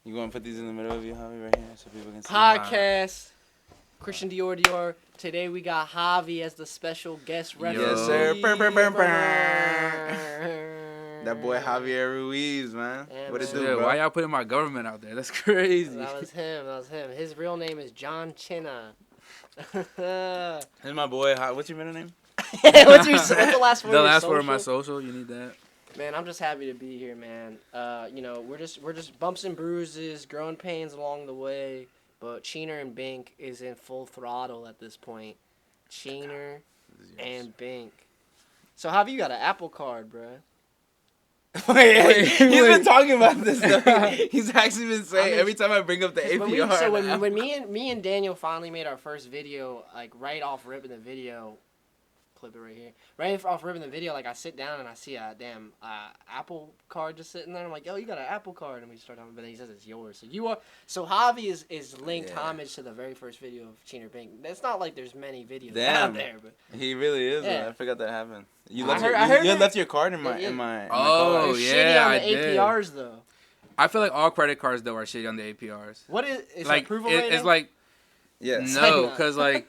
You going to put these in the middle of you, Javi, right here, so people can see? Podcast. Christian Dior. Today we got Javy as the special guest referee. Yes, sir. That boy Javier Ruiz, man. Yeah, what it man. do, bro? Why y'all putting my government out there? That's crazy. That was him. His real name is John Chinna. This is my boy. What's your middle name? what's the last word? The last word of my social. You need that. Man, I'm just happy to be here, man. We're just bumps and bruises, growing pains along the way. But Cheener and Bink is in full throttle at this point. Cheener and Bink. So how have you got an Apple Card, bruh? Wait, he's been talking about this though. He's actually been saying every time I bring up the APR. When me and Daniel finally made our first video, like right off ripping the video, clip it right here. Right off ripping the video, like I sit down and I see a damn Apple Card just sitting there. I'm like, yo, you got an Apple Card, and we start talking, but then he says it's yours. So Javy is linked homage to the very first video of Cheener Bink. It's not like there's many videos out there, but he really is. Yeah. I forgot that happened. You I left, heard left your card in my Oh, it's yeah, shitty on I the did. APRs though. I feel like all credit cards though are shitty on the APRs. What is Like approval rating? it's like Yes. no, because like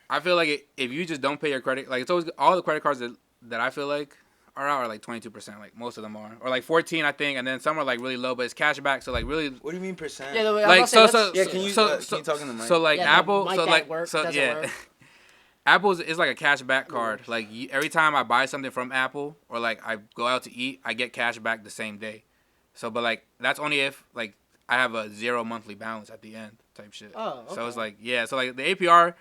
I feel like if you just don't pay your credit, like it's always all the credit cards that I feel like are out are like 22%, like most of them are, or like 14 I think, and then some are like really low, but it's cash back, so like really. What do you mean percent? Yeah, Like can you talk in the mic? So like Yeah, Apple, the mic so that like works so doesn't yeah. work. Apple's is like a cash back card. Like every time I buy something from Apple or like I go out to eat, I get cash back the same day. So, but like that's only if like I have a 0 monthly balance at the end type shit. Oh, okay. So it's like so like the APR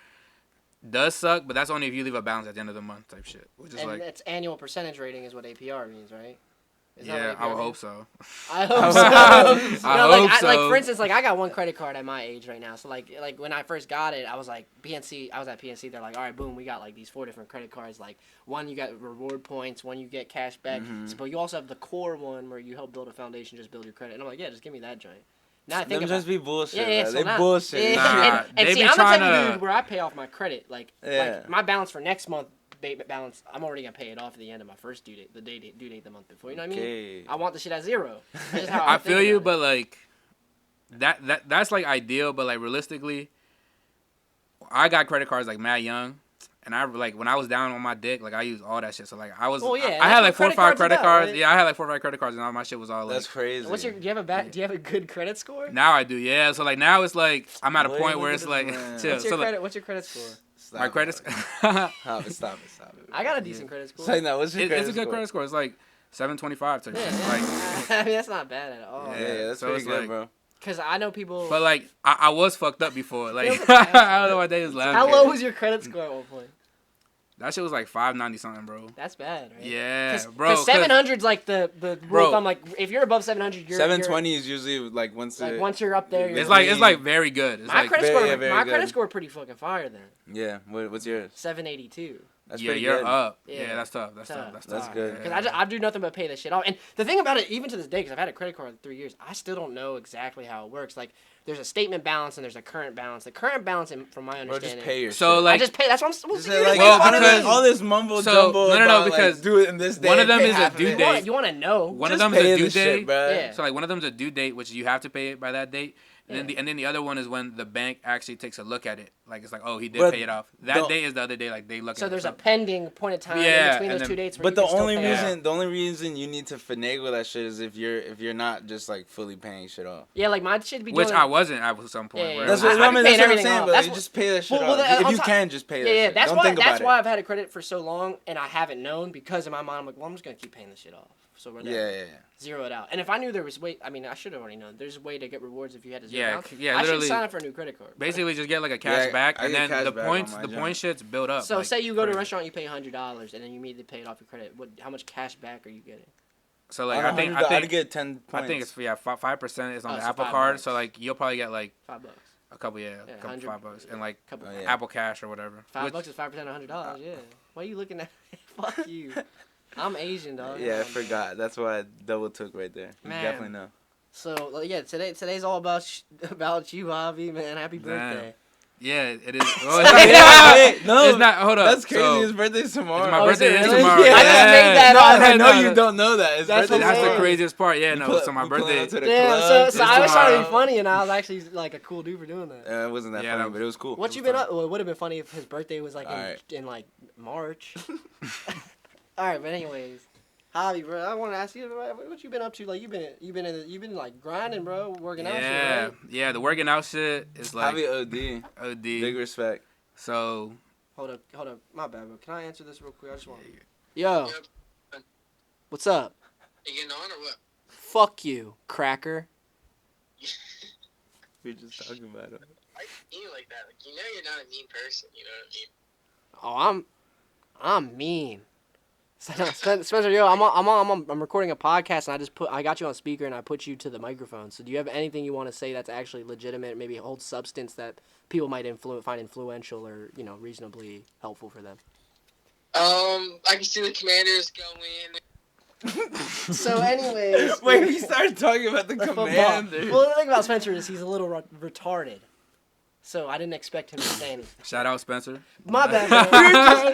does suck, but that's only if you leave a balance at the end of the month type shit. Which is And like it's annual percentage rating is what APR means, right? Is that yeah, what I APR would hope means? so. I hope so. I hope so. Like for instance, like I got one credit card at my age right now. So like when I first got it, I was like PNC. I was at PNC. They're like, all right, boom, we got like these 4 different credit cards. Like one you got reward points, one you get cash back. So, but you also have the core one where you help build a foundation, just build your credit. And I'm like, yeah, just give me that joint. Now I think them just be bullshit. Yeah, bro. so they now, bullshit. Nah, and they see, be I'm the type tryna- of dude where I pay off my credit. Like my balance for next month. Balance, I'm already gonna pay it off at the end of my first due date, due date the month before. You know what I mean? I want the shit at 0. That's just how I feel you, about but like that's like ideal, but like realistically, I got credit cards like mad young, and I like when I was down on my dick, like I used all that shit. So like I was, I had like 4 or 5 credit cards. Right? Yeah, I had like 4 or 5 credit cards, and all my shit was all like. That's crazy. Do you have a good credit score? Now I do, yeah. So like now it's like I'm at a point where it's like chill. What's your credit score? Stop my credit. Stop it. I got a decent credit score. Say no. What's your credit It's a good credit score. It's like 725 type shit. Like, I mean, that's not bad at all. Yeah, that's pretty good, bro. Because I know people. But like I was fucked up before. Like I don't know why they was laughing. How low was your credit score at one point? That shit was like 590 something, bro. That's bad, right? Yeah, bro. Because 700's like the rule of thumb. Like if you're above 700, you're 720 is usually like once you're up there. It's like very good. It's my like credit score pretty fucking fire then. Yeah. What's yours? 782. That's yeah, pretty you're good. up. Yeah. Yeah, that's tough. That's tough. That's good. Because I do nothing but pay this shit off. And the thing about it, even to this day, because I've had a credit card for 3 years, I still don't know exactly how it works. Like, there's a statement balance and there's a current balance. The current balance, from my understanding, just pay your so shit. like I just pay. That's what I'm supposed to do. Like, because all this mumbo jumbo. No, because like, do it in this day. one of them pay is a half of due it. date. You want to know? One of Just them is pay a due the shit, date. bro. Yeah. So like one of them's a due date, which you have to pay it by that date. And then the other one is when the bank actually takes a look at it. Like it's like, oh, he did pay it off. That day is the other day. Like they look. So at there's it. a pending point of time in between those 2 dates. Where But the you can still only pay the only reason you need to finagle that shit is if you're not just like fully paying shit off. Yeah, like my shit be which doing. I wasn't at some point. Yeah, where That's it was what like- I'm saying. off. But That's you what- just pay that shit Well, off. If you top- can, just pay that shit. That's Don't why. think about That's it. why I've had a credit for so long, and I haven't known because in my mind I'm like, well, I'm just gonna keep paying this shit off. So we're Yeah. zero it out. And if I knew there was I should have already known. There's a way to get rewards if you had to zero Yeah, it out. yeah, I should literally- sign up for a new credit card. Basically, just get like a cash Yeah, back, I and get then cash the back points, on my the joint. point shits build up. So like, say you go to a crazy. restaurant, you pay $100, and then you immediately pay it off your credit. How much cash back are you getting? So like I think get 10 points. I think it's 5% is on the so Apple $5. Card. So like you'll probably get like $5. a couple, Yeah, a couple 100. $5 and like yeah. Apple Cash or whatever. $5 is 5% of $100. Yeah. Why are you looking at? Fuck you. I'm Asian, dog. Yeah, I forgot. That's why I double took right there. You Man. definitely know. So yeah, today's all about you, Javy, man. Happy birthday. Yeah, it is. Well, it's not, no, it's not. Hold up. That's crazy. So, His birthday's tomorrow. my birthday is really? tomorrow. Yeah. I just made that No, up. I know No, you don't know that. His That's birthday's That's the tomorrow. craziest part. Yeah, no. So my birthday. Damn, so I was trying to be tomorrow. funny, and I was actually like a cool dude for doing that. It wasn't that funny, but it was cool. What you been up? Well, it would have been funny if his birthday was like in like March. All right, but anyways, Javi, bro, I want to ask you, what you been up to? Like you've been like grinding, bro, working out. Yeah, shit, right? yeah. The working out shit is like Javi OD. Big respect. So. Hold up. My bad, bro. Can I answer this real quick? I just want. Yo. What's up? You getting on or what? Fuck you, cracker. We're just talking about it. Why you like that? Like, you know you're not a mean person. You know what I mean? Oh, I'm mean. Spencer, yo, I'm recording a podcast and I got you on speaker and I put you to the microphone. So do you have anything you want to say that's actually legitimate, maybe holds substance that people might find influential or reasonably helpful for them? I can see the Commanders go in. So, anyways, wait, we started talking about the Commanders. Well, the thing about Spencer is he's a little retarded. So I didn't expect him to say anything. Shout out Spencer. My bad,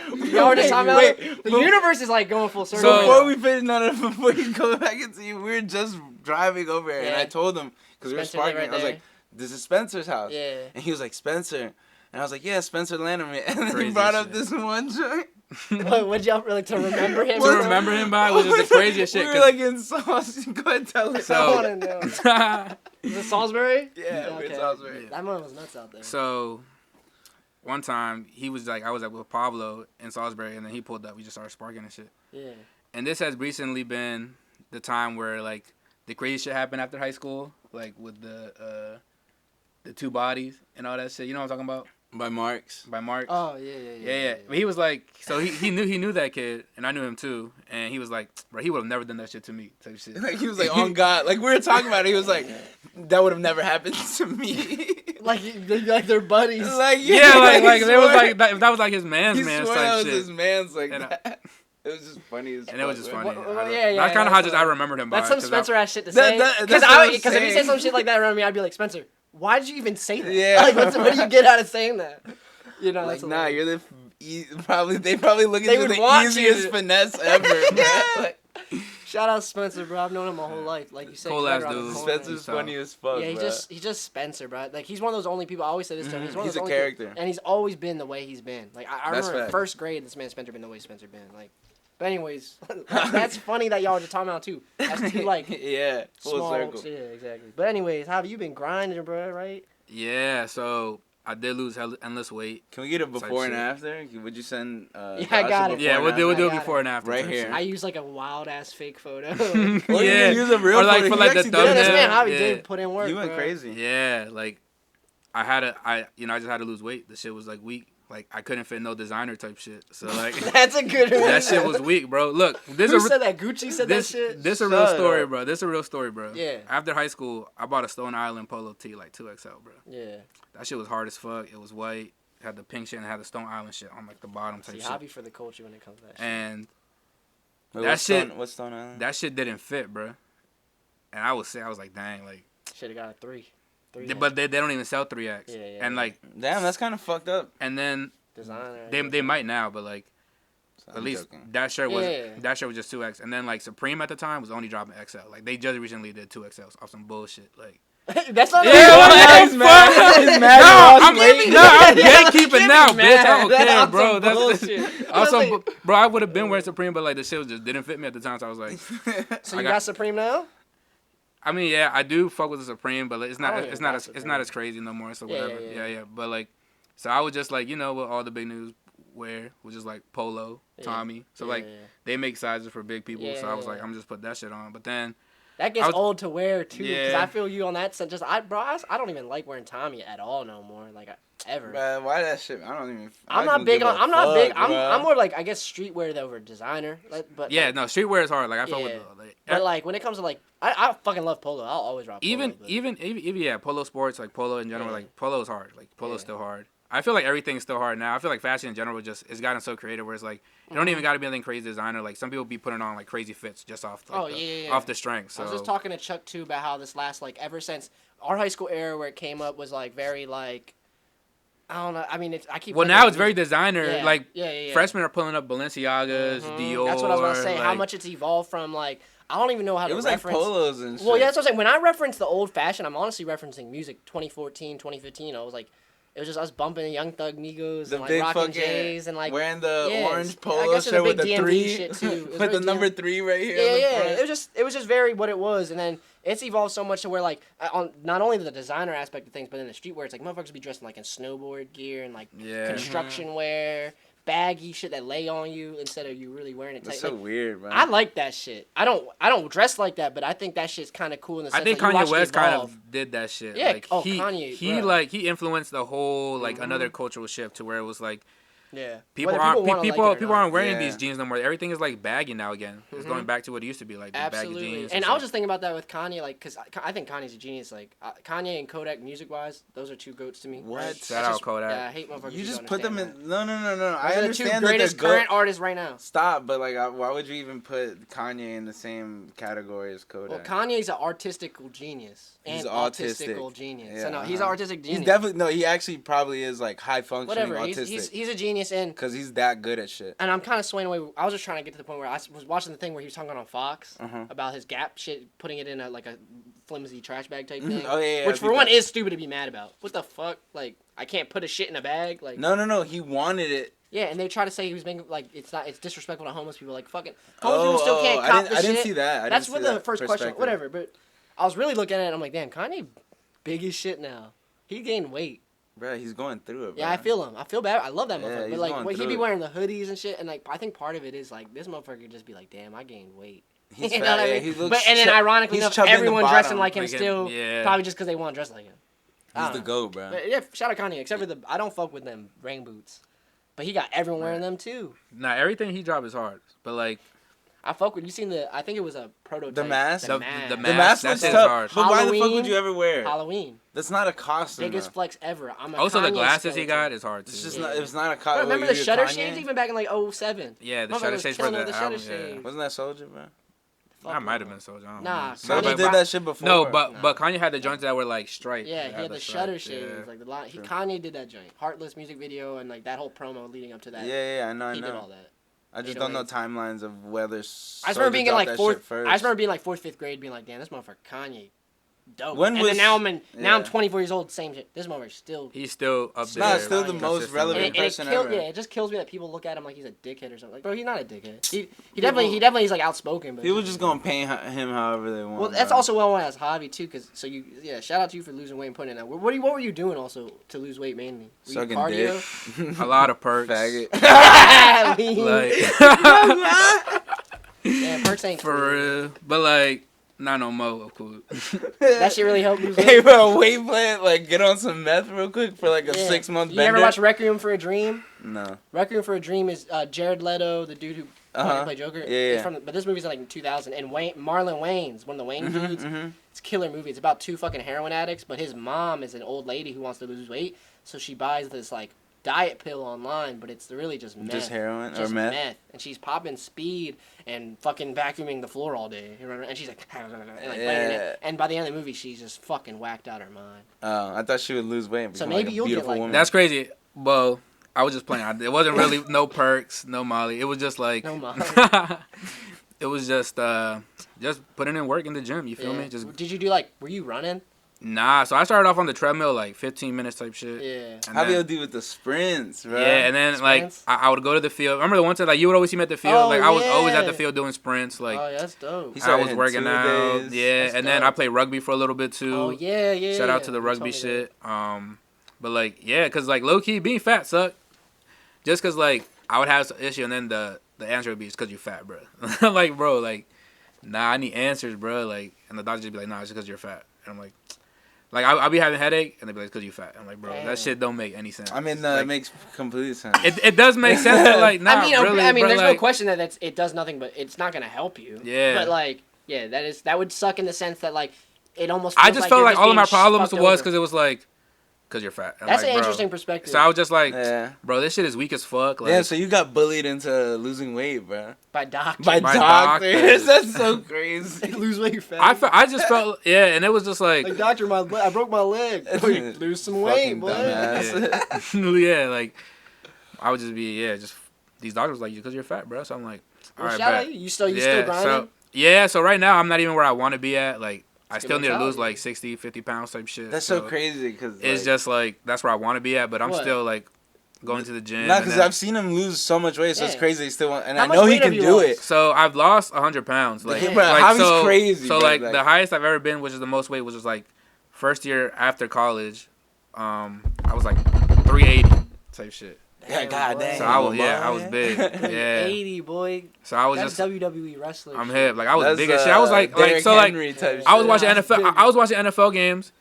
bro. Y'all were just talking about it. The universe is like going full circle. So before we finish, before you go back into you, we were just driving over here, and I told him because we were sparking. Right I was like, "This is Spencer's house." Yeah. And he was like, "Spencer," and I was like, "Yeah, Spencer Landerman." And then he brought up this one joint. What'd y'all like to remember him? To remember him by was just the craziest shit. We were like in Sauce. Go ahead, tell us. So, I want to know. Is it Salisbury? Yeah, okay. We're in Salisbury. Yeah. That one was nuts out there. So, one time he was like, I was with Pablo in Salisbury, and then he pulled up. We just started sparking and shit. Yeah. And this has recently been the time where like the crazy shit happened after high school, like with the two bodies and all that shit. You know what I'm talking about? By Marks. Oh yeah. But he was like, so he knew that kid, and I knew him too, and he was like, bro, he would have never done that shit to me, type shit. Like he was like, on God, like we were talking about it. He was like, that would have never happened to me. like they're buddies. Like like there was like that was like his man's he man swore type that was shit. his man's like And that. It was just funny as fuck. And it was just funny. Yeah. That's kind of how just I remembered him. That's some Spencer ass shit to that- say. that- Because that's if he said some shit like that around me, I'd be like, Spencer, why did you even say that? Yeah. Like, what do you get out of saying that? You know, like, that's nah, you're the they probably look at They you would the want easiest you. finesse ever, man. Like, Shout out Spencer, bro. I've known him my whole life. Like you said, Cool he's right ass around the dude. corner. Spencer's funny as fuck. Yeah, bro. he's just Spencer, bro. Like he's one of those only people. I always say this to him. He's one of He's those a only character. people, and he's always been the way he's been. Like I That's remember in fact. first grade, this man Spencer been the way Spencer been. Like, but anyways, that's funny that y'all were just talking about too. That's two like yeah, full small. circle. Yeah, exactly. But anyways, how have you been grinding, bro? Right? Yeah, so I did lose endless weight. Can we get a before and shit. after? Would you send? Yeah, I got it. Yeah, we'll do I it got before it. and after. Right type here. shit. I use like a wild ass fake photo. Well, you can use a real Or, like, photo. for, You like, the actually did thumbnail. Yeah, this man Javi Yeah. did put in work. You went bro. crazy. Yeah, like I just had to lose weight. The shit was like weak. Like I couldn't fit no designer type shit. So like That's a good one. that shit was weak, bro. Look, this Who is said that? Gucci said this that shit. this a real Shut story, up. bro. This a real story, bro. Yeah. After high school, I bought a Stone Island polo tee like 2XL, bro. Yeah. That shit was hard as fuck. It was white. It had the pink shit and it had the Stone Island shit on like the bottom type See, shit. hobby for the culture when it comes to that shit. And Wait, that what's shit- What's Stone Island? that shit didn't fit, bro. And I was like, dang, like. Should have got a 3. But they don't even sell 3X. Yeah, And like, Damn, that's kind of fucked up. and then designer. they might now, but like. I'm At least joking. that shirt was Yeah. just 2X, and then like Supreme at the time was only dropping XL. Like they just recently did 2XLs off some bullshit. Like That's not. He's mad. He's mad. I'm gatekeeping now, bitch. I don't care, bro. Bullshit. Also, bro, I would have been wearing Supreme, but like the shit just didn't fit me at the time. So I was like, So you I got got- Supreme now? I mean, yeah, I do fuck with the Supreme, but like, it's I not don't even got it's Supreme. not as crazy no more. So Yeah, whatever, yeah. yeah. But like, so I was just like, you know, what all the big news wear, which is like Polo, Yeah. Tommy. So Yeah, like, yeah. they make sizes for big people. So I was like, Yeah. I'm just put that shit on. But then. That gets I was- old to wear too, because Yeah. I feel you on that sense. I don't even like wearing Tommy at all no more, like ever. Man, why that shit? I don't even. I'm I not don't big give on. a I'm not big. fuck, bro. I'm more like I guess streetwear over designer. But Yeah, like, no, streetwear is hard. Like I fuck Yeah. with like, But like when it comes to like, I fucking love polo. I'll always rock polo. even but- yeah, polo sports like polo in general, Yeah. like polo is hard. Like polo's Yeah. still hard. I feel like everything's still hard now. I feel like fashion in general just it's gotten so creative where it's like you don't even got to be anything crazy designer. Like some people be putting on like crazy fits just off like, off the strength. So I was just talking to Chuck too about how this last like ever since our high school era where it came up was like very like I don't know. I mean, I keep. Well, now it's very designer. Yeah. Like, yeah. freshmen are pulling up Balenciagas, Dior. That's what I was about to say. Like, how much it's evolved from, like, I don't even know how to reference. It was like polos and shit. Well, yeah, that's what I'm saying. When I reference the old fashioned, I'm honestly referencing music 2014, 2015. I was like, it was just us bumping Young Thug Migos and, like, rocking J's and, like... wearing the orange polo shirt with the DMV 3. Shit too. With the number 3 right here. Yeah. It was just very what it was. And then it's evolved so much to where, like, on not only the designer aspect of things, but in the streetwear, it's like motherfuckers be dressed in, like, in snowboard gear and, like, construction wear, baggy shit that lay on you instead of you really wearing it tight. That's so weird, man. I like that shit. I don't dress like that, but I think that shit's kind of cool in the sense I think that Kanye West kind of did that shit. Yeah, like, Kanye. He influenced the whole like another cultural shift to where it was like, people aren't wearing these jeans no more. Everything is like baggy now again. It's going back to what it used to be, like baggy jeans. And I was just thinking about that with Kanye, like, because I think Kanye's a genius. Like, Kanye and Kodak, music-wise, those are two goats to me. What? Right? Shout out Kodak. Yeah, I hate motherfuckers. You just put them in. That. No. I understand the two greatest current artists right now. Stop, but like, why would you even put Kanye in the same category as Kodak? Well, Kanye's an artistical genius. He's and autistic. Genius. Yeah, So no, he's an artistic genius. He's definitely he actually probably is like high functioning autistic. He's a genius and because he's that good at shit. And I'm kind of swaying away. I was just trying to get to the point where I was watching the thing where he was talking on Fox about his Gap shit, putting it in a flimsy trash bag type thing. Oh yeah. Which for one is stupid to be mad about. What the fuck? Like, I can't put a shit in a bag. Like. No. He wanted it. Yeah, and they try to say he was making it's disrespectful to homeless people. Like, fucking homeless people still can't cop the shit. I didn't see that. That's what the first question. Whatever, but I was really looking at it. And I'm like, damn, Kanye, big as shit now. He gained weight. Bro, he's going through it, bro. Yeah, I feel him. I feel bad. I love that motherfucker. Yeah, but like, he be wearing the hoodies and shit, and like, I think part of it is like this motherfucker just be like, damn, I gained weight. He's you know fat, what I mean? he looks and then ironically enough, everyone dressing like him like still, probably just because they want to dress like him. He's the GOAT, bro. But yeah, shout out Kanye. Except for I don't fuck with them rain boots, but he got everyone wearing them too. Nah, everything he dropped is hard, but like. I fuck with you. Seen I think it was a prototype. The mask. The mask. The mask looks tough. But why the fuck would you ever wear it? Halloween. That's not a costume. Biggest flex ever. Also, the glasses he got is hard too. It's just not. It's not a costume. Remember the shutter shades even back in like 07? Yeah, the shutter shades for the album. Yeah. Wasn't that Soulja, bro? I might have been Soulja. Nah, Soulja did that shit before. No, but Kanye had the joints that were like striped. Yeah, he had the shutter shades, like the line. Kanye did that joint, Heartless music video, and like that whole promo leading up to that. Yeah, I know. He did all that. I just don't know timelines of whether. I just remember being in like fourth, 5th grade, being like, "Damn, this motherfucker Kanye, dope." Then now I'm 24 years old, same shit. This motherfucker still. He's still up there. Nah, still the most relevant person ever. Yeah, it just kills me that people look at him like he's a dickhead or something. Like, bro, he's not a dickhead. He definitely is like outspoken. But people just gonna paint him however they want. Well, that's also well as Javy too, shout out to you for losing weight and putting it out. What were you doing also to lose weight mainly? Sucking cardio? Dick. A lot of perks. Faggot. Yeah, perks ain't for real, but like not no more, of course. That shit really helped lose weight. Hey, bro, weight plan, like get on some meth real quick for like a 6-month bender. You ever watch Requiem for a Dream? No. Requiem for a Dream is Jared Leto, the dude who played Joker. Yeah. But this movie's like in 2000, and Marlon Wayans, one of the Wayne dudes. It's a killer movie. It's about 2 fucking heroin addicts, but his mom is an old lady who wants to lose weight, so she buys this like diet pill online, but it's really just meth. Just heroin or meth? And she's popping speed and fucking vacuuming the floor all day. And she's like, and playing it. And by the end of the movie, she's just fucking whacked out her mind. Oh, I thought she would lose weight and become maybe like a you'll beautiful get like woman. That's crazy. Well, I was just playing. It wasn't really no perks, no Molly. It was just like no Molly. It was just putting in work in the gym. You feel me? Just did you do were you running? Nah, so I started off on the treadmill, like 15 minutes type shit. Yeah. How do you do with the sprints, bro? Yeah, and then I would go to the field. Remember the one time you would always see me at the field? I was always at the field doing sprints. Like, oh, yeah, that's dope. I was working out. Yeah, and then I played rugby for a little bit too. Oh yeah. Shout out to the rugby shit. But cause low key being fat sucked. Just cause I would have some issue, and then the answer would be it's cause you're fat, bro. Nah, I need answers, bro. And the doctor just be like, nah, it's just cause you're fat. And I'm like, I'll be having a headache, and they be like, it's because you're fat. I'm like, bro, that shit don't make any sense. I mean, it makes complete sense. It does make sense, but not really. I mean, there's no question that it does nothing, but it's not going to help you. Yeah. But, that would suck in the sense that, it almost I just felt like all of my problems was because it was because you're fat. That's an interesting perspective. So I was just like, bro, this shit is weak as fuck. Like, yeah, so you got bullied into losing weight, bro. By doctors. By doctors. That's so crazy. Lose weight, fat. I just felt, and it was just like doctor, I broke my leg. Lose some weight, boy. Yeah, like, I would just be, just, these doctors like, because you're fat, bro. So I'm like, all right, shout out you. You still grinding? So right now, I'm not even where I want to be at. Like, I still need to lose like 60, 50 pounds type shit. That's so crazy because it's just like that's where I want to be at, but I'm still like going to the gym. Nah, because I've seen him lose so much weight, so it's crazy. He still want, and I know he can do it. So I've lost 100 pounds. Like, Javy's crazy. So like the highest I've ever been, which is the most weight, was just like first year after college. I was like 380 type shit. Yeah, goddamn. So I was big. Yeah. 80, boy. So I was That's WWE wrestler. I'm hip. Like I was big as shit. I was like I was watching NFL. I was watching NFL games.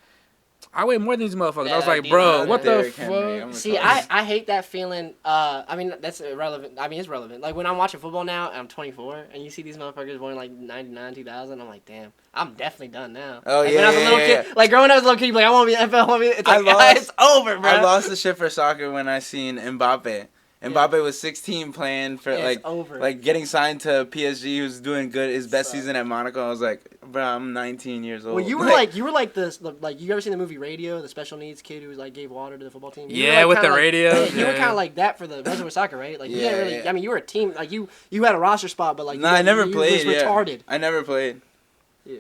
I weigh more than these motherfuckers. I was like, bro, what the fuck? See, I hate that feeling. I mean, that's irrelevant. I mean, it's relevant. Like, when I'm watching football now, and I'm 24, and you see these motherfuckers wearing, like, 99, 2000, I'm like, damn, I'm definitely done now. Oh, like, when I was a little kid, like, growing up as a little kid, you're like, I want to be NFL. It's like, it's over, bro. I lost the shit for soccer when I seen Mbappe. Mbappe was 16 playing for like getting signed to PSG. He was doing good. His best season at Monaco. I was like, bro, I'm 19 years old. Well, you were like this. Like, you ever seen the movie Radio? The special needs kid who like gave water to the football team. With the radio. You were kind of like that for the rest of soccer, right? Like you didn't really. I mean, you were a team. Like you had a roster spot, but like I never played. You was retarded. I never played. Yeah.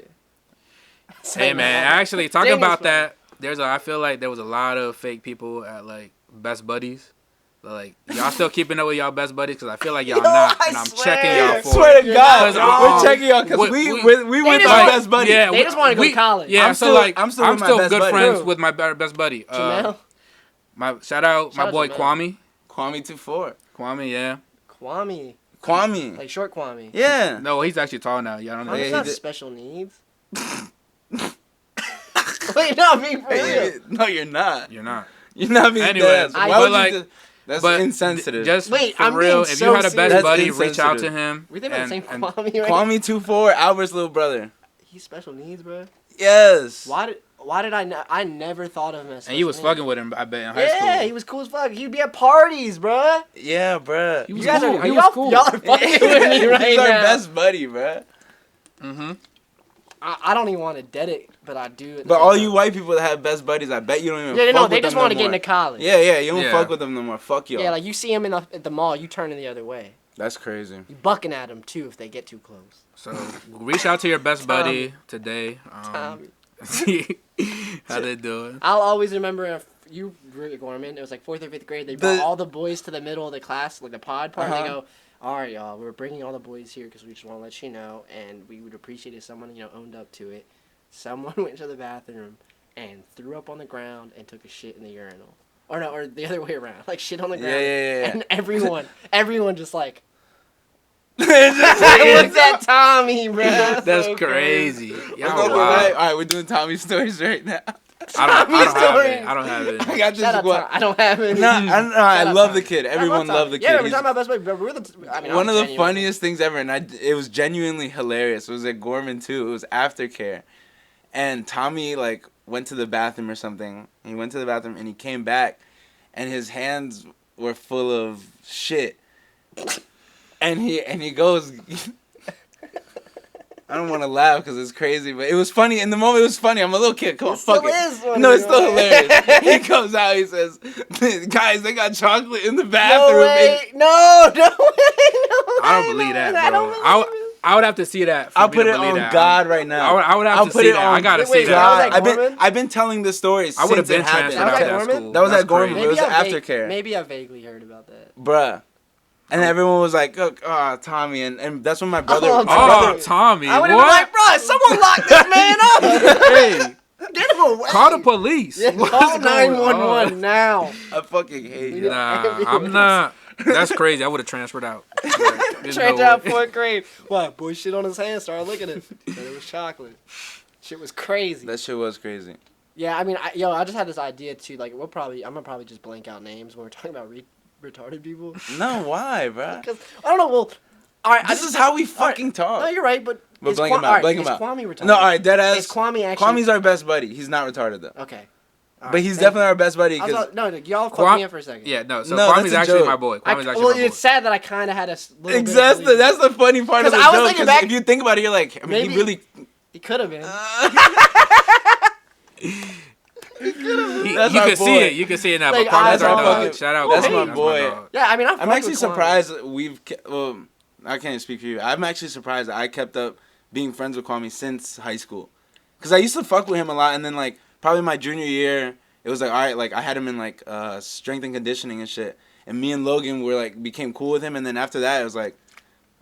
Hey man, actually talking about that, I feel like there was a lot of fake people at like Best Buddies. Like, y'all still keeping up with y'all best buddies? Because I feel like y'all not, and I'm checking y'all for swear to God, we're checking y'all because we went to best buddy. Yeah, they just want to go to college. Yeah, I'm still good friends with with my best buddy. Jamel? Shout out my boy Kwame. Kwame 24. Kwame, yeah. Kwame. Like short Kwame. Yeah. No, he's actually tall now. Y'all don't know. He's not special needs. Wait, no, me for real. No, you're not. You're not. You're not being Anyways, why would like... That's insensitive. Just for real, if you had a best buddy, reach out to him. We think about the same Kwame, right? Kwame 24, Albert's little brother. He's special needs, bro. Yes. Why did I never thought of him as special And you was needs. fucking with him, I bet, in high school. Yeah, he was cool as fuck. He'd be at parties, bro. Yeah, bro. He was cool. Y'all are fucking with me right He's now. our best buddy, bro. Mm-hmm. I don't even want to dead it, but I do. But all you white people that have best buddies, I bet you don't even fuck with them. They just want to get into college. Yeah, you don't fuck with them no more. Fuck y'all. Yeah, like you see them at the mall, you turn the other way. That's crazy. You bucking at them too if they get too close. So reach out to your best buddy today. See how they doing. I'll always remember if you were Gorman. It was like 4th or 5th grade. They brought all the boys to the middle of the class, like the pod part. And they go, all right, y'all, we're bringing all the boys here because we just want to let you know, and we would appreciate if someone, owned up to it. Someone went to the bathroom and threw up on the ground and took a shit in the urinal. Or the other way around. Like, shit on the ground. Yeah. And everyone just like... What's that Tommy, bro? That's so crazy. Y'all all right, we're doing Tommy stories right now. I don't have it. I got this one. I don't have it. I love the kid. Everyone loved the kid. Yeah, we're talking about best buddy. We're one of the funniest things ever, and it was genuinely hilarious. It was at Gorman too. It was aftercare, and Tommy went to the bathroom or something. He went to the bathroom and he came back, and his hands were full of shit, and he goes. I don't want to laugh because it's crazy, but it was funny. In the moment, it was funny. I'm a little kid. Come on, fuck it. No, it's still hilarious. He comes out, he says, guys, they got chocolate in the bathroom. No way. No way. I don't believe that, bro. I would have to see that. I'll put it on God right now. I would have to see that. I gotta see that. I've been telling the stories since it happened. That was at Gorman. It was aftercare. Maybe I vaguely heard about that. Bruh. And everyone was like, oh, Tommy. And that's when my brother... Tommy. I would have been like, bro, someone lock this man up. Hey. Get him away. Call the police. Yeah, call 911 now. I fucking hate you. Nah, I'm not. That's crazy. I would have transferred out. Transferred out 4th grade. What? Boy shit on his hand. Started looking at it. But it was chocolate. Shit was crazy. That shit was crazy. Yeah, I mean, I just had this idea too. Like, I'm gonna probably just blank out names when we're talking about retarded people. No, why, bro? Because I don't know. Well, all right. This is how we fucking talk. No, you're right, but blank him out. Blank him out. Is Kwame retarded? No, all right, dead ass. Is Kwame actually? Kwame's our best buddy. He's not retarded though. Okay. But he's definitely our best buddy. No, y'all fucked me up for a second. Yeah, no. So Kwame's actually my boy. It's sad that I kind of had a little exactly. bit That's the funny part of the joke. Because if you think about it, you're like, I mean, maybe he could have been. You can see it. You can see it now. Like, but Kwame's our dog. Shout out. That's my boy. Yeah, I mean, I'm actually surprised I can't speak for you. I'm actually surprised that I kept up being friends with Kwame since high school. Because I used to fuck with him a lot, and then, like, probably my junior year, it was like, all right, like, I had him in, like, strength and conditioning and shit. And me and Logan were, like, became cool with him, and then after that, it was like,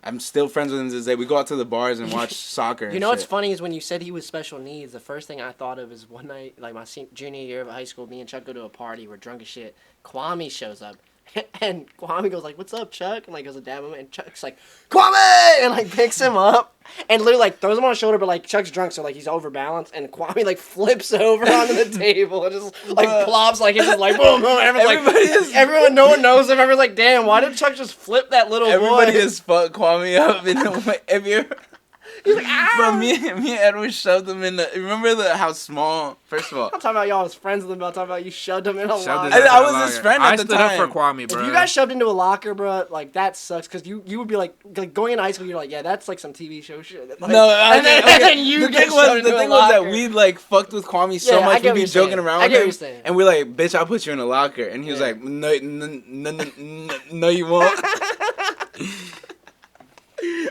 I'm still friends with him to this day. We go out to the bars and watch soccer and You know what's shit. funny is when you said he was special needs, the first thing I thought of is one night, like, my junior year of high school, me and Chuck go to a party, we're drunk as shit, Kwame shows up. And Kwame goes like, "What's up, Chuck?" And like goes to dab him, and Chuck's like, "Kwame!" and like picks him up and literally like throws him on his shoulder, but like Chuck's drunk, so like he's overbalanced, and Kwame like flips over onto the table and just like plops, like it's just like boom, boom. Everyone, no one knows him. Everyone's like, "Damn, why did Chuck just flip that little boy?" Everybody has fucked Kwame up in the way. If you're He's like, ah! Bro, me and Edwin shoved him in the. Remember how small? First of all, I'm talking about y'all as friends with him. I'm talking about you shoved him in a locker. I was his friend at the time. I stood up for Kwame, bro. If you got shoved into a locker, bro, like that sucks. Cause you would be like going into high school, you're like, yeah, that's like some TV show shit. Like, and then you get shoved into a locker. The thing was that we like fucked with Kwame so much. We'd be joking around with him, and we're like, bitch, I'll put you in a locker, and he was like, no, you won't.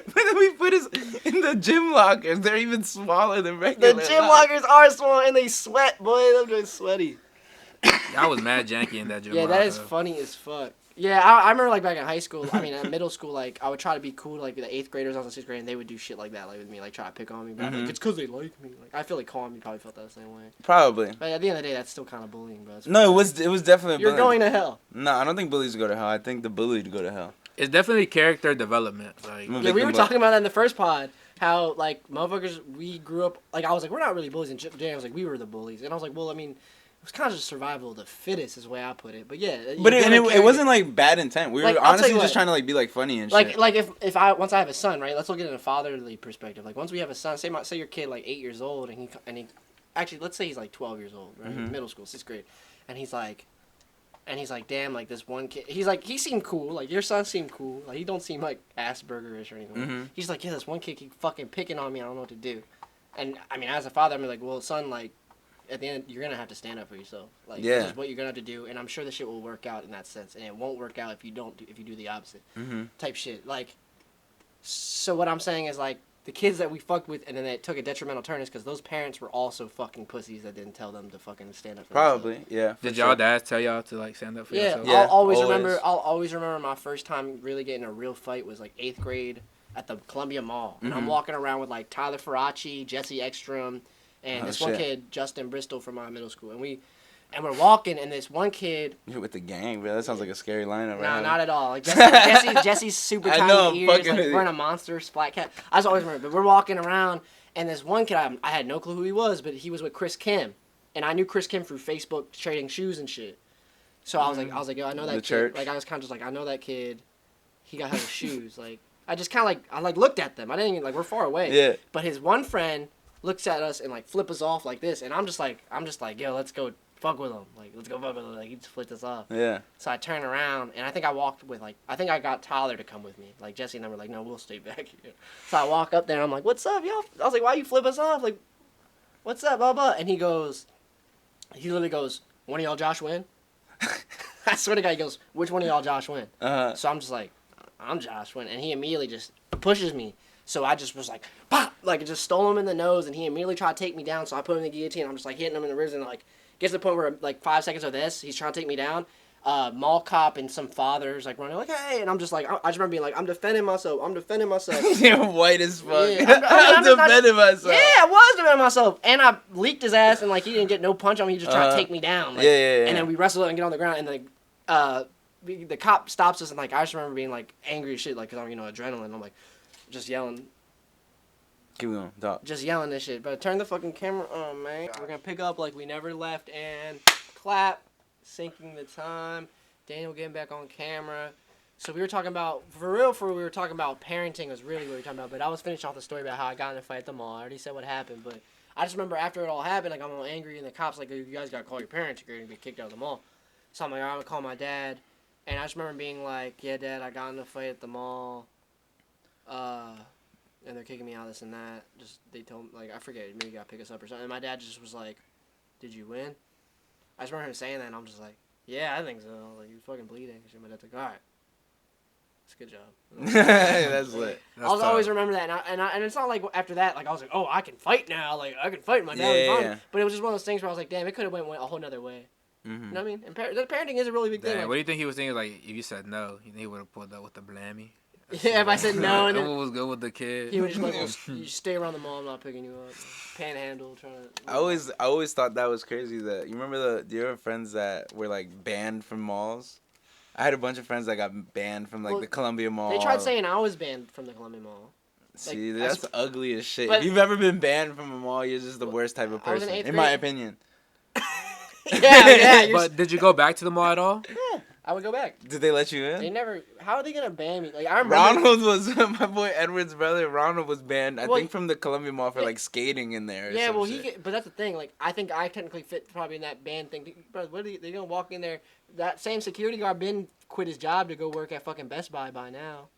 But then we put us in the gym lockers. They're even smaller than regular. The gym lockers are small and they sweat, boy. Them just sweaty. I was mad janky in that gym locker. Yeah, that is funny as fuck. Yeah, I remember like back in high school. I mean, at middle school, like I would try to be cool. Like the 8th graders, I was in 6th grade, and they would do shit like that, like with me, like try to pick on me. But like, it's because they like me. Like I feel like Kwame probably felt that the same way. Probably. But at the end of the day, that's still kind of bullying, bro. No, it was definitely. You're going to hell. No, I don't think bullies go to hell. I think the bullied go to hell. It's definitely character development. Like, yeah, we were talking about that in the first pod. How like motherfuckers, we grew up. Like I was like, we're not really bullies, and Jay was like, we were the bullies, and I was like, well, I mean, it was kind of just survival of the fittest, is the way I put it. But yeah, but it wasn't like bad intent. We were like, honestly just trying to like be like funny and shit. Like if I once I have a son, right? Let's look at it in a fatherly perspective. Like once we have a son, say your kid like 8 years old, and he actually let's say he's like 12 years old, right? Middle school, 6th grade, and he's like, damn, like this one kid. He's like, he seemed cool. Like your son seemed cool. Like he don't seem like Asperger-ish or anything. He's like, yeah, this one kid keep fucking picking on me. I don't know what to do. And I mean, as a father, I'm like, well, son, like at the end, you're gonna have to stand up for yourself. Like this is what you're gonna have to do. And I'm sure the shit will work out in that sense. And it won't work out if you do the opposite type shit. Like, so what I'm saying is like, the kids that we fucked with and then it took a detrimental turn is because those parents were also fucking pussies that didn't tell them to fucking stand up for themselves. Yeah. Did y'all dads tell y'all to like stand up for yourself? Yeah, I'll always remember my first time really getting a real fight was like 8th grade at the Columbia Mall. And I'm walking around with like Tyler Faraci, Jesse Ekstrom, and this one kid, Justin Bristol from my middle school. And we're walking, and this one kid... You're with the gang, bro. That sounds like a scary lineup. Nah, not at all. Like Jesse's super tiny ears, like wearing a monster splat cap. I just always remember. But we're walking around, and this one kid, I had no clue who he was, but he was with Chris Kim. And I knew Chris Kim through Facebook trading shoes and shit. So I was like, yo, I know that kid. Church. Like, I was kind of just like, I know that kid. He got his shoes. Like, I just kind of I looked at them. I didn't even, like, we're far away. Yeah. But his one friend looks at us and, like, flip us off like this. And I'm just like, yo, let's go fuck with him. Like, let's go fuck with him. Like, he just flipped us off. Yeah. So I turned around, and I think I walked with, like, I think I got Tyler to come with me. Like, Jesse and I were like, no, we'll stay back here. So I walk up there, and I'm like, what's up, y'all? I was like, why you flip us off? Like, what's up, blah, blah? And he literally goes, one of y'all Josh win? I swear to God, he goes, which one of y'all Josh win? So I'm just like, I'm Josh win. And he immediately just pushes me. So I just was like, pop! Like, it just stole him in the nose, and he immediately tried to take me down. So I put him in the guillotine. I'm just, like, hitting him in the ribs, and, like, gets to the point where, like, 5 seconds of this, he's trying to take me down. Mall cop and some fathers, like, running, like, hey, and I'm just, like, I just remember being, like, I'm defending myself. You're white as fuck. Yeah, I'm defending myself. Yeah, I was defending myself. And I leaked his ass, and, like, he didn't get no punch on me. He just tried to take me down. Like, yeah. And then we wrestled and get on the ground, and, like, the cop stops us, and, like, I just remember being, like, angry as shit, like, because I'm, adrenaline. I'm, like, just yelling. Keep going, talk. Just yelling this shit. But turn the fucking camera on, man. We're going to pick up like we never left and clap. Syncing the time. Daniel getting back on camera. So we were talking about, we were talking about parenting was really what we were talking about. But I was finishing off the story about how I got in a fight at the mall. I already said what happened. But I just remember after it all happened, like, I'm all angry, and the cops like, you guys gotta call your parents, you're gonna get kicked out of the mall. So I'm like, I'm gonna call my dad. And I just remember being like, yeah, Dad, I got in a fight at the mall. And they're kicking me out, this and that. Just, they told me, like, I forget, maybe you gotta pick us up or something. And my dad just was like, did you win? I just remember him saying that, and I'm just like, yeah, I think so. I was like, he was fucking bleeding. And my dad's like, all right. That's a good job. That's lit. I'll always remember that. And it's not like after that, like, I was like, oh, I can fight now. Like, I can fight. My dad was fine. But it was just one of those things where I was like, damn, it could have went a whole nother way. Mm-hmm. You know what I mean? And parenting is a really big thing. Like, what do you think he was thinking? Like, if you said no, you think he would have pulled up with the blammy? Yeah, if I said no, and then what was good with the kid? He would just like, well, you stay around the mall. I'm not picking you up. Panhandle, trying to. I always thought that was crazy. That you remember do you have friends that were like banned from malls? I had a bunch of friends that got banned from like the Columbia Mall. They tried saying I was banned from the Columbia Mall. See, like, that's ugly as shit. If you've ever been banned from a mall, you're just the worst type of person, in my opinion. yeah. But did you go back to the mall at all? Yeah, I would go back. Did they let you in? They never. How are they gonna ban me? Like, I remember. Ronald was my boy Edward's brother. Ronald was banned, I think, from the Columbia Mall for like skating in there. Yeah, well, but that's the thing. Like, I think I technically fit probably in that ban thing. Bro, what are they gonna walk in there? That same security guard been quit his job to go work at fucking Best Buy by now.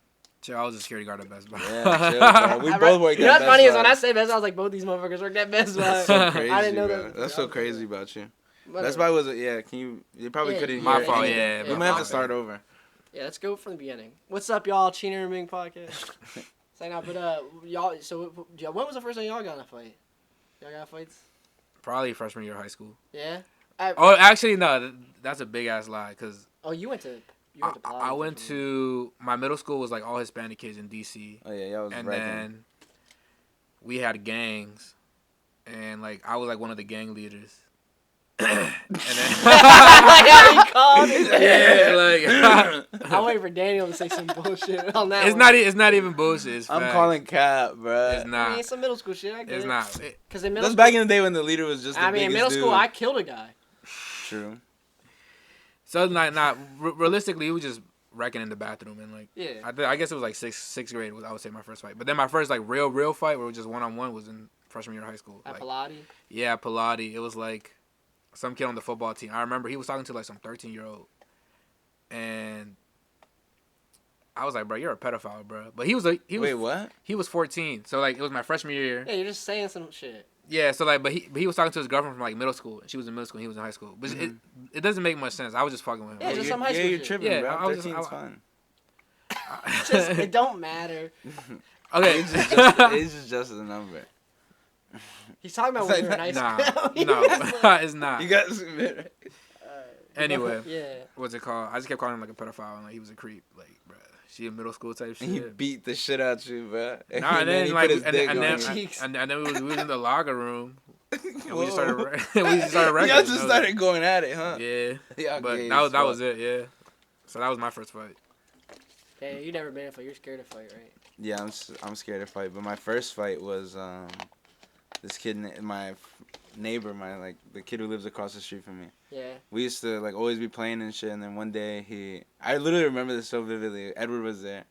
Chill, I was a security guard at Best Buy. Yeah, chill, bro. We both worked at Best Buy. You know what's funny is when I say Best Buy, I was like, both these motherfuckers worked at Best Buy. That's so crazy, I didn't know bro. that. That's so crazy about you. Whatever. Best Buy was you probably couldn't hear My it. fault, yeah. We might have to start over. Yeah, let's go from the beginning. What's up, y'all? C&B Podcast. Sign out, but y'all. So, when was the first time y'all got in a fight? Y'all got fights? Probably freshman year of high school. Yeah. Actually, no. That's a big ass lie, cause. Oh, you went to. I went to my middle school was like all Hispanic kids in DC. Oh yeah, y'all was and right then we had gangs, and like I was like one of the gang leaders. And then yeah, he called it. Yeah, like I'm waiting for Daniel to say some bullshit on that. It's not even bullshit. It's I'm calling cap, bro. It's not. I mean, it's some middle school shit. I get it's it. not. Because in middle That's school, back in the day when the leader was just. The in middle school, I killed a guy. True. So not realistically, it was just wrecking in the bathroom and like. Yeah. I guess it was like sixth grade was I would say my first fight, but then my first like real fight where it was just 1-on-1 was in freshman year of high school. At like, Pilati? Yeah, Pilati. It was like some kid on the football team. I remember he was talking to like some 13-year-old, and I was like, bro, you're a pedophile, bro. But he was Wait, what? He was 14, so like it was my freshman year. Yeah, you're just saying some shit. Yeah, so like, but he was talking to his girlfriend from like middle school. She was in middle school, he was in high school. But it doesn't make much sense. I was just fucking with him. Yeah, just some high school you're shit. tripping, bro. 13's fine. It don't matter. Okay, Age is just a number. He's talking about when we were in high school. No, it's not. You got to submit it. Anyway, yeah. What's it called? I just kept calling him like a pedophile and like he was a creep. Like, bro, she in middle school type shit. He beat the shit out you, bro. Nah, and then he like, put his dick and on then you. and then we was in the locker room. And we just Whoa. started wrecking. Y'all just started going at it, huh? Yeah. Y'all But gay that as was fuck. it, yeah. So that was my first fight. Hey, you never been in a fight. You're scared to fight, right? Yeah, I'm scared to fight. But my first fight was this kid, my neighbor, the kid who lives across the street from me. Yeah. We used to like always be playing and shit. And then one day I literally remember this so vividly. Edward was there.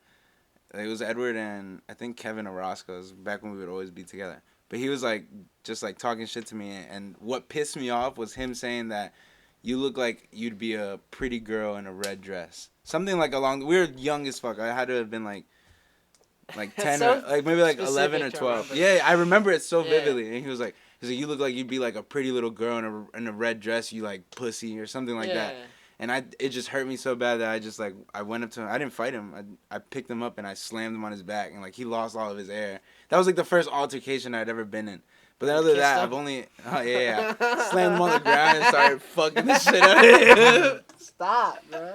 It was Edward and I think Kevin Orozco. It was back when we would always be together. But he was like just like talking shit to me. And what pissed me off was him saying that you look like you'd be a pretty girl in a red dress. Something like we were young as fuck. I had to have been like 10 so or like maybe like 11 or 12. Yeah, I remember it so vividly. And he was like, you look like you'd be like a pretty little girl in a red dress, you like pussy or something like that. And it just hurt me so bad that I just like I went up to him. I didn't fight him. I picked him up and I slammed him on his back and like he lost all of his air. That was like the first altercation I'd ever been in. But then other than that, I've only slammed him on the ground and started fucking the shit out of him. Stop, bro.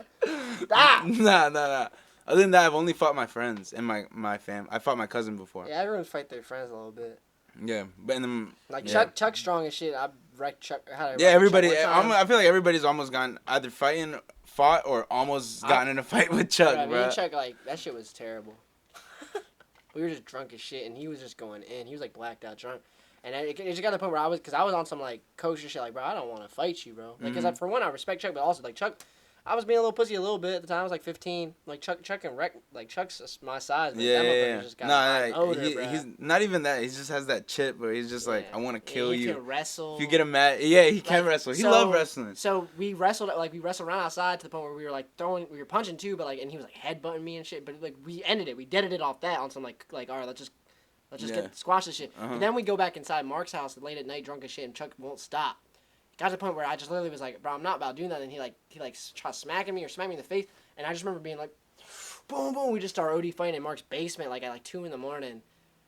Stop. Nah. Other than that, I've only fought my friends and my fam. I fought my cousin before. Yeah, everyone fight their friends a little bit. Yeah, but in them like Chuck's strong as shit. I wrecked Chuck. Everybody. I feel like everybody's almost either fought or almost gotten in a fight with Chuck, bro. Me and Chuck, like that shit was terrible. We were just drunk as shit, and he was just going in. He was like blacked out drunk, and it just got to the point where I was on some like kosher shit. Like, bro, I don't want to fight you, bro. Like, because for one, I respect Chuck, but also like Chuck. I was being a little pussy a little bit at the time. I was like 15. Like Chuck and Wreck, like Chuck's my size. But that motherfucker just got older, he's not even that. He just has that chip where he's just like, I want to kill you. He can wrestle. If you get him mad, he can wrestle. He loved wrestling. So we wrestled around outside to the point where we were like we were punching too, but like, and he was like headbutting me and shit. But like we ended it. We deaded it off that on some like all right, let's just squash this shit. But then we go back inside Mark's house late at night, drunk as shit, and Chuck won't stop. Got to the point where I just literally was like, bro, I'm not about doing that. And he tried smacking me or smacking me in the face. And I just remember being like, boom, boom. We just started OD fighting in Mark's basement like at like 2 a.m.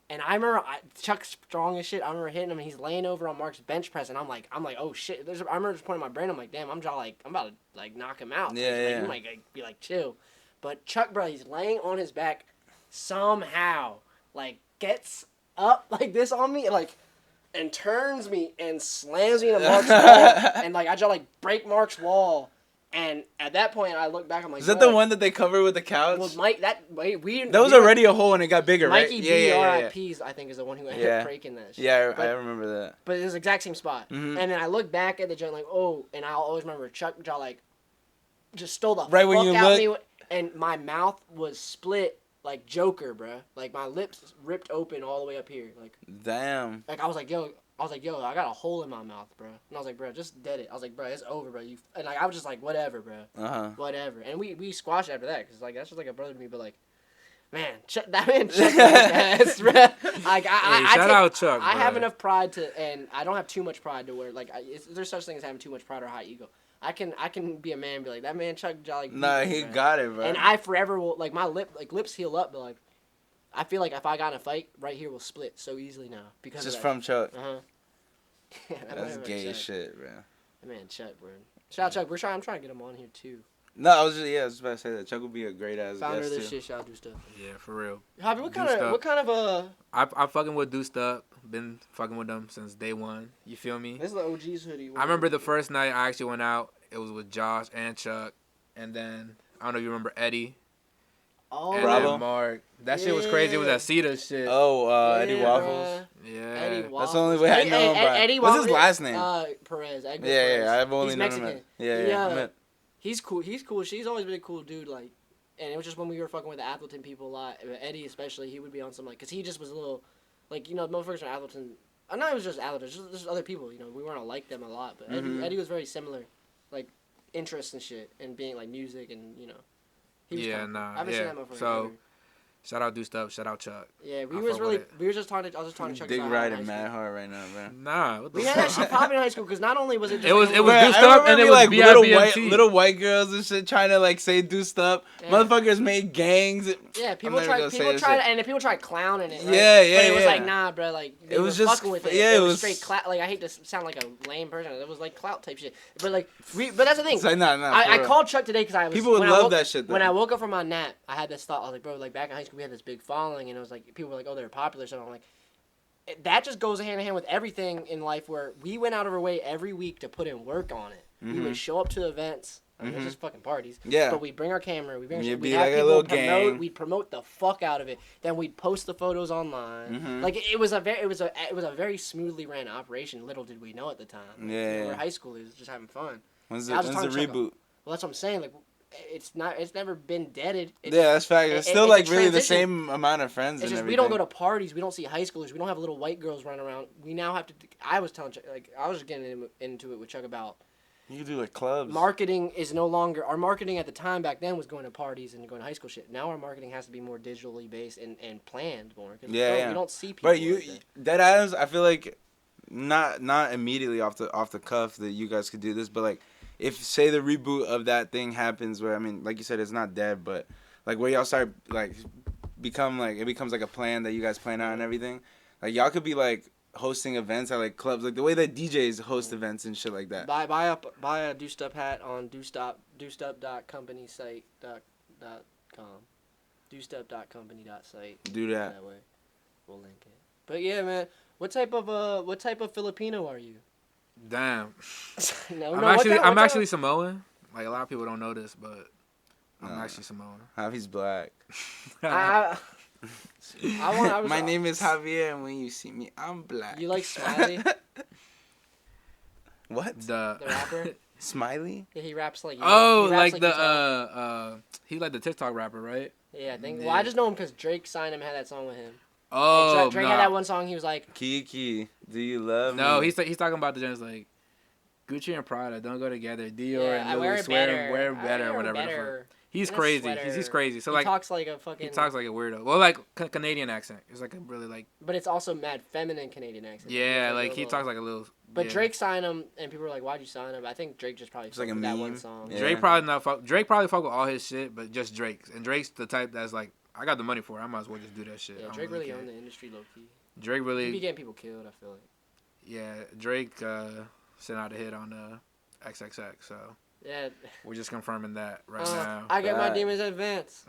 And I remember Chuck's strong as shit. I remember hitting him and he's laying over on Mark's bench press. And I'm like, oh shit. I remember just pointing my brain. I'm like, damn, I'm about to like knock him out. Yeah. You might be like, chill. But Chuck, bro, he's laying on his back somehow, like gets up like this on me, like, and turns me and slams me into Mark's wall, and like I just like break Mark's wall, and at that point I look back, I'm like, is that the one that they covered with the couch? Well, Mike, that was already a hole and it got bigger, Mikey right? B, R.I.P.'s, I think is the one who ended up breaking that shit. Yeah, I remember that. But it was the exact same spot, and then I look back at the joint like, oh, and I'll always remember Chuck like just stole the fuck out of me, and my mouth was split. Like Joker, bruh. Like, my lips ripped open all the way up here. Like, damn. Like, I was like, yo, I got a hole in my mouth, bruh. And I was like, bruh, just dead it. I was like, bruh, it's over, bruh. And, like, I was just like, whatever, bruh. Whatever. And we squashed after that, because, like, that's just like a brother to me, but, like, man, that man Chuck ass, bruh. Like, shout out Chuck, I have enough pride and I don't have too much pride to where, like, there's such thing as having too much pride or high ego. I can be a man and be like, that man Chuck like. Nah, he got it, bro. And I forever will, like, my lips heal up, but, like, I feel like if I got in a fight, right here will split so easily now. Because just from Chuck. Yeah, that's gay as shit, bro. That man Chuck, bro. Shout out Chuck. I'm trying to get him on here, too. No, I was just about to say that. Chuck would be a great ass Founder guest, of this too. shit, shout out Do Stuff. Yeah, for real. Javi, what kind of I'm fucking with Do Stuff. Been fucking with them since day one. You feel me? This is the OG's hoodie. I remember the first night I actually went out. It was with Josh and Chuck, and then I don't know if you remember Eddie. Oh, and Bravo. then Mark. That shit was crazy. It was that Cedar shit. Oh, Eddie Waffles. Yeah. Eddie Waffles. That's the only way I know him, bro. Eddie What's Waffles, his last name? Perez. Yeah, I've only He's known Mexican. him. Yeah. He's cool. She's always been a cool dude, like, and it was just when we were fucking with the Atherton people a lot. Eddie especially, he would be on some, like, because he just was a little, like, you know, motherfuckers from Atherton. I know it was just Atherton, just other people, you know, we weren't like them a lot, but Eddie was very similar, like, interests and shit, and being, like, music and, you know. He was fun. I haven't seen that motherfucker so, shout out Do Stuff, shout out Chuck. Yeah, we were just talking to Chuck. Dick riding mad hard right now, bro. Nah, what the we had that shit popping in high school because not only was it just it was bro, Do Stuff and it was like BIBMT. little white girls and shit trying to like say Do Stuff. Yeah. Motherfuckers made gangs. Yeah, people try clowning it. Right? Yeah. But it was like, nah, bro. Like it was just fucking with it. Yeah, it was straight clout. Like I hate to sound like a lame person. It was like clout type shit. But like but that's the thing. It's like, nah, I called Chuck today because people would love that shit. Though. When I woke up from my nap, I had this thought. I was like, bro, like back in high school we had this big following, and it was like people were like, oh, they're popular. So I'm like. That just goes hand in hand with everything in life where we went out of our way every week to put in work on it. We would show up to events. I mean, it's just fucking parties. Yeah. But we'd bring our camera. We'd have like a little gang. We'd promote the fuck out of it. Then we'd post the photos online. Like it was a very smoothly ran operation. Little did we know at the time. Like, we're high schoolers just having fun. When's the reboot? Well, that's what I'm saying. Like. It's never been deaded. That's fact. It's still like really the same amount of friends. It's just we don't go to parties. We don't see high schoolers. We don't have little white girls running around. We now have to. I was telling Chuck, like I was getting into it with Chuck about. You can do like clubs. Marketing is no longer our marketing at the time back then was going to parties and going to high school shit. Now our marketing has to be more digitally based and planned more. We don't see people. But dead items. I feel like not immediately off the cuff that you guys could do this, but like. If, say, the reboot of that thing happens where, I mean, like you said, it's not dead, but, like, where y'all start, like, it becomes, like, a plan that you guys plan out and everything. Like, y'all could be, like, hosting events at, like, clubs. Like, the way that DJs host events and shit like that. Buy a Do Stuff hat on dostuff.companysite.com. dostuff.company.site. Do that. That way. We'll link it. But, yeah, man, what type of Filipino are you? Damn. I'm actually Samoan. Like a lot of people don't know this, but I'm actually Samoan. Javi's black. My name is Javier, and when you see me, I'm black. You like Smiley? What? The rapper? Smiley? Yeah, he raps like. Oh, he raps like he's like the TikTok rapper, right? Yeah, I think. Well, I just know him because Drake signed him, had that song with him. Oh, Drake had that one song. He was like, Kiki, do you love me? No, he's talking about the gens like Gucci and Prada don't go together. Dior and Louis wear better, whatever. He's crazy. He's crazy. So like he talks like a fucking. He talks like a weirdo. Well, like Canadian accent. It's like a really like. But it's also mad feminine Canadian accent. Yeah, like he talks like a little. But Drake signed him, and people were like, "Why'd you sign him?" I think Drake just probably fucked with that one song. Yeah. Drake probably fuck with all his shit, but just Drake's. And Drake's the type that's like, I got the money for it. I might as well just do that shit. Yeah, Drake really owned the industry low key. Drake really. He be getting people killed. I feel like. Yeah, Drake sent out a hit on XXX, so. Yeah. We're just confirming that right now. I get my demons in advance.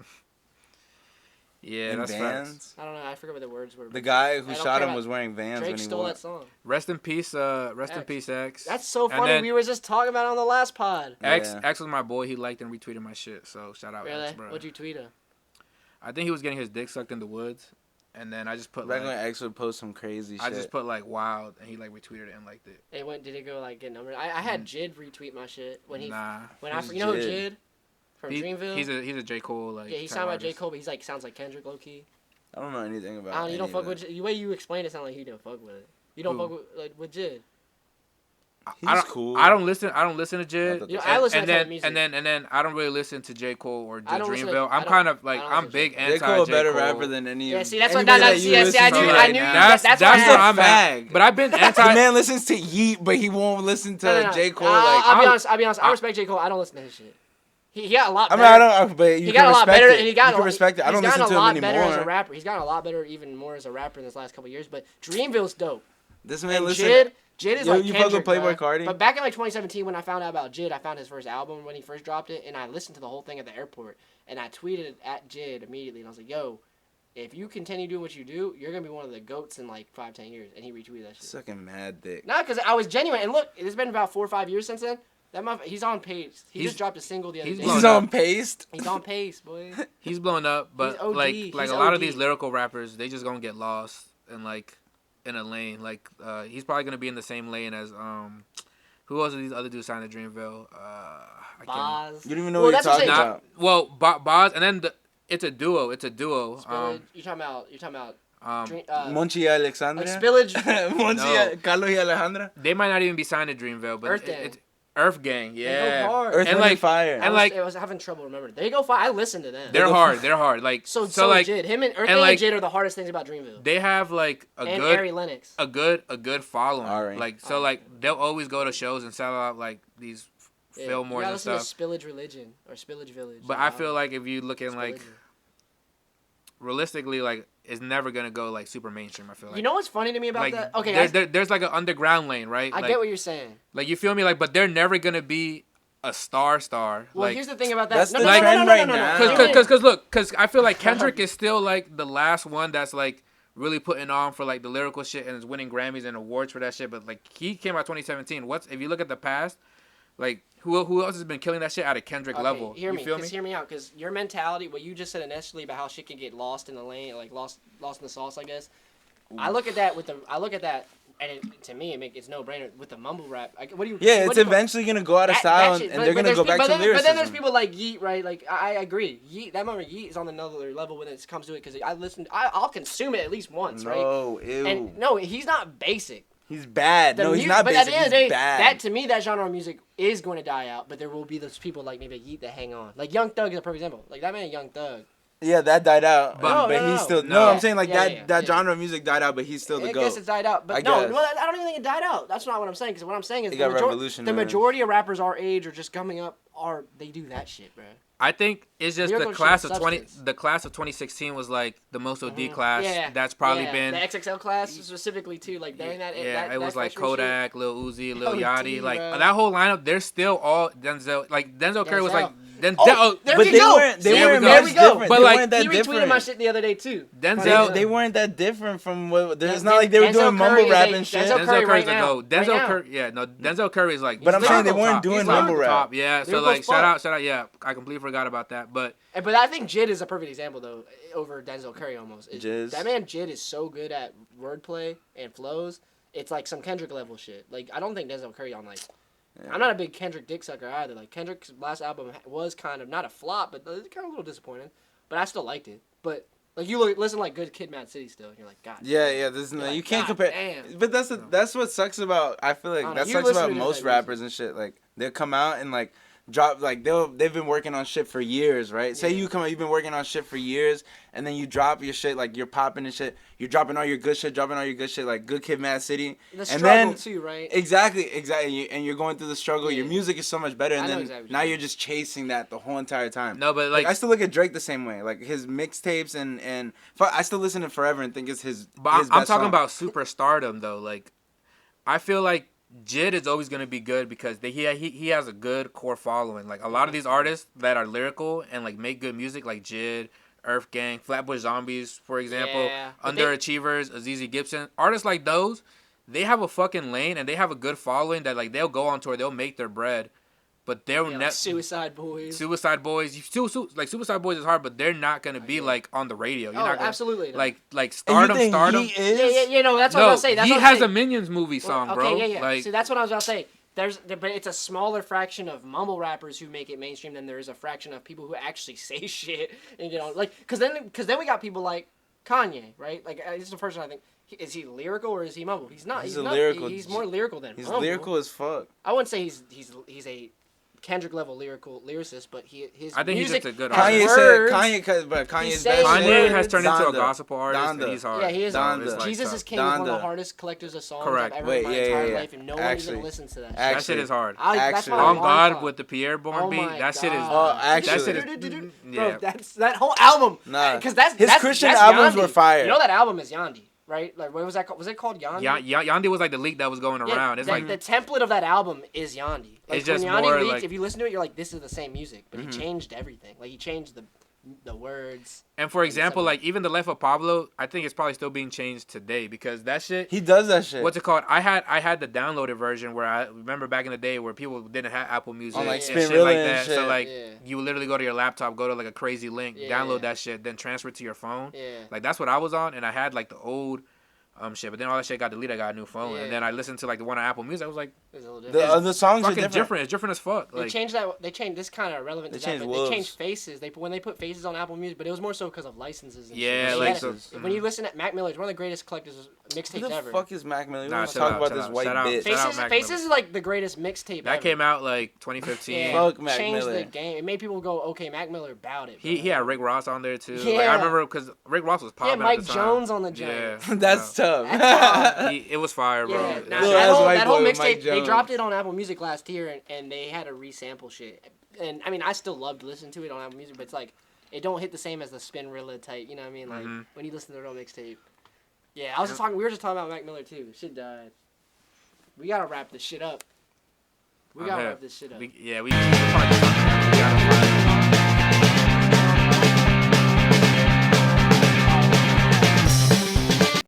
Yeah, that's Vans? I don't know. I forget what the words were. The guy who shot him was wearing Vans Drake when he stole that song. Rest in peace, X. That's so funny. We were just talking about it on the last pod. X was my boy. He liked and retweeted my shit. So shout out really? X, bro. What'd you tweet him? I think he was getting his dick sucked in the woods, and then I just put when X would post some crazy shit. I just put like wild, and he like retweeted it and liked it. Did it go like get numbers? I had Jid retweet my shit when he. Nah. You know who Jid? From Dreamville. He's a J Cole like. Yeah, he sounded like J Cole, but he's like sounds like Kendrick low key. I don't know anything about. You don't fuck with the way you explain it. Sound like he don't fuck with it. You don't fuck with Jid. He's cool. I don't listen to Jid. I listen to music. And then I don't really listen to J Cole or Dreamville. I'm big anti J Cole. A better rapper than any. Yeah, see that's what. I knew. That's where I'm at. But I've been anti. The man listens to Yeet, but he won't listen to J Cole. I'll be honest. I respect J Cole. I don't listen to his shit. He got a lot better. I don't. But you got a lot better, and he got. You can respect it. I don't listen to him anymore. He's gotten a lot better as a rapper. He's gotten a lot better, even more as a rapper in this last couple of years. But Dreamville's dope. This man listen. Jid is like you Kendrick, fuck with Playboy Cardi? But back in like 2017 when I found out about Jid, I found his first album when he first dropped it, and I listened to the whole thing at the airport, and I tweeted at Jid immediately, and I was like, yo, if you continue doing what you do, you're going to be one of the GOATs in like 5-10 years, and he retweeted that shit. Sucking mad dick. Nah, because I was genuine, and look, it's been about 4 or 5 years since then. He's on pace. He just dropped a single the other day. He's on pace? He's on pace, boy. He's blowing up, but like a lot of these lyrical rappers, they just going to get lost and like... in a lane, like he's probably gonna be in the same lane as who else are these other dudes signed to Dreamville? Boz. You don't even know what you're talking about. Well, Boz, and then it's a duo. Spillage. You're talking about. Monchi Alexandra. Spillage. Monchi, Carlos y Alejandra. They might not even be signed to Dreamville, but it's Earth Gang, yeah. They go hard. Earth, Wind, and Fire. And I was having trouble remembering. They go far. I listen to them. They're hard. Like so like Jid. Him and Earth Gang and Jid are the hardest things about Dreamville. They have like Ari Lennox. a good following. Right. Like so, like they'll always go to shows and sell out like these Fillmores and stuff. To Spillage Religion or Spillage Village. But I feel like if you look in like realistically, like it's never gonna go like super mainstream. I feel like. You know what's funny to me about like, that? Okay, there's like an underground lane, right? I get what you're saying. Like you feel me? Like, but they're never gonna be a star. Well, like, here's the thing about that. That's the trend right now. Because I feel like Kendrick is still like the last one that's like really putting on for like the lyrical shit and is winning Grammys and awards for that shit. But like he came out 2017. If you look at the past, like who else has been killing that shit at a Kendrick level? Hear me out, because your mentality, what you just said initially about how shit can get lost in the lane, like lost in the sauce, I guess. Ooh. I look at that, and to me, it's no brainer with the mumble rap. It's eventually gonna go out of style, and they're gonna go back to lyricism. But then there's people like Yeet, right? Like I agree, Yeet. That moment, Yeet is on another level when it comes to it, because I'll consume it at least once, right? Ew. And no, he's not basic. He's bad. He's not basic. But at the end of the day, that to me, that genre of music is going to die out. But there will be those people like maybe Yeet that hang on. Like Young Thug is a perfect example. Like that man, Young Thug. Yeah, that died out. But he's still... No, I'm saying that genre of music died out, but he's still the GOAT. I guess it's died out. But I don't even think it died out. That's not what I'm saying. Because what I'm saying is the majority of rappers our age or just coming up they do that shit, bro. I think it's just the class of 2016 was like the most OD class. Yeah. That's probably been... The XXL class specifically too. Like during that... Yeah, it was like Kodak, shit. Lil Uzi, Lil Yachty. Like that whole lineup, they're still all Denzel. Like Denzel Curry was like... There we go. They weren't different. But like he retweeted my shit the other day too. Denzel, they weren't that different from what. It's not like they were doing mumble rap and shit. Denzel Curry's a go. Denzel Curry is like. But I'm saying they weren't doing mumble rap. Yeah, so like shout out. Yeah, I completely forgot about that. But I think Jid is a perfect example though over Denzel Curry almost. That man Jid is so good at wordplay and flows. It's like some Kendrick level shit. Like I don't think Denzel Curry on like. I'm not a big Kendrick dick sucker either. Like, Kendrick's last album was kind of, not a flop, but it was kind of a little disappointing. But I still liked it. But, like, you listen to, like, Good Kid, Mad City still, and you're like, God. Yeah, this is you can't compare. Damn. But that's what sucks about, I feel like, that sucks about most rappers and shit. Like, they'll come out and, like, drop, like, they've been working on shit for years, right? Yeah. Say you've been working on shit for years, and then you drop your shit, like, you're popping and shit. You're dropping all your good shit, like Good Kid, Mad City. The struggle, too, right? Exactly. And you're going through the struggle. Yeah. Your music is so much better, and then now you're just chasing that the whole entire time. No, but, like, I still look at Drake the same way. Like, his mixtapes and I still listen to Forever and think it's his But his I'm best talking song. about superstardom, though. Like, I feel like Jid is always going to be good because he has a good core following. Like, a lot of these artists that are lyrical and, like, make good music, like Jid, Earth Gang, Flatbush Zombies, for example, Underachievers, Azizi Gibson, artists like those, they have a fucking lane and they have a good following that, like, they'll go on tour, they'll make their bread, but they're like Suicide Boys. Suicide Boys, Suicide Boys is hard, but they're not gonna be like on the radio. You're not gonna, absolutely. Like Stardom. Yeah. No, that's what I was saying. He has a Minions movie song, bro. Yeah. Like, see, that's what I was about to say. But it's a smaller fraction of mumble rappers who make it mainstream than there is a fraction of people who actually say shit and get on. Like, cause then we got people like Kanye, right? Like, this is the person I think. Is he lyrical or is he mumble? He's not. He's not. Lyrical. He's more lyrical than mumble. He's lyrical as fuck. I wouldn't say he's a Kendrick level lyricist, but his I think music he's just a good artist. Kanye's best. Kanye has turned into a gospel artist, and he's hard. Yeah, he is. Donda. Jesus is King is one of the hardest collectors of songs I've ever heard in my entire life, and no one even listens to that. That shit is hard. That's On God with the Pierre Bourne beat. That shit is. Actually, bro, that's that whole album. Nah, because that's his Christian albums were fire. You know that album is Yandhi. Right? Like, what was that called? Was it called Yandhi? Yandhi was like the leak that was going around. It's like the template of that album is Yandhi. Like, it's just when Yandhi more leaked, like, if you listen to it, you're like, this is the same music, but he changed everything. Like, he changed the words. And for example, like, even the Life of Pablo, I think it's probably still being changed today because that shit. He does that shit. What's it called? I had the downloaded version where I remember back in the day where people didn't have Apple Music and shit like that. So like, you would literally go to your laptop, go to like a crazy link, download that shit, then transfer it to your phone. Yeah. Like, that's what I was on, and I had like the old. Shit, but then all that shit got deleted. I got a new phone, and then I listened to like the one on Apple Music. I was like, the songs fucking are different. It's different as fuck. They changed that. They changed this kind of relevant. They changed faces. When they put faces on Apple Music, but it was more so because of licenses. And shit. Like when you listen to Mac Miller, it's one of the greatest collectors mixtapes ever. Who the fuck is Mac Miller? We want to talk about this white bitch. Faces is like the greatest mixtape. That came out like 2015. Fuck Mac changed Miller. The game. It made people go, okay, Mac Miller about it. He had Rick Ross on there too. Yeah. Like, I remember because Rick Ross was popping. Yeah, Mike at the Jones time. on the joint. Yeah, that's tough. It was fire, bro. Yeah, that whole mixtape, they dropped it on Apple Music last year, and they had to resample shit. And I mean, I still loved listening to it on Apple Music, but it's like it don't hit the same as the Spinrilla type. You know what I mean? Like when you listen to the real mixtape. Yeah, we were just talking about Mac Miller too. Shit died. We gotta wrap this shit up. We gotta we gotta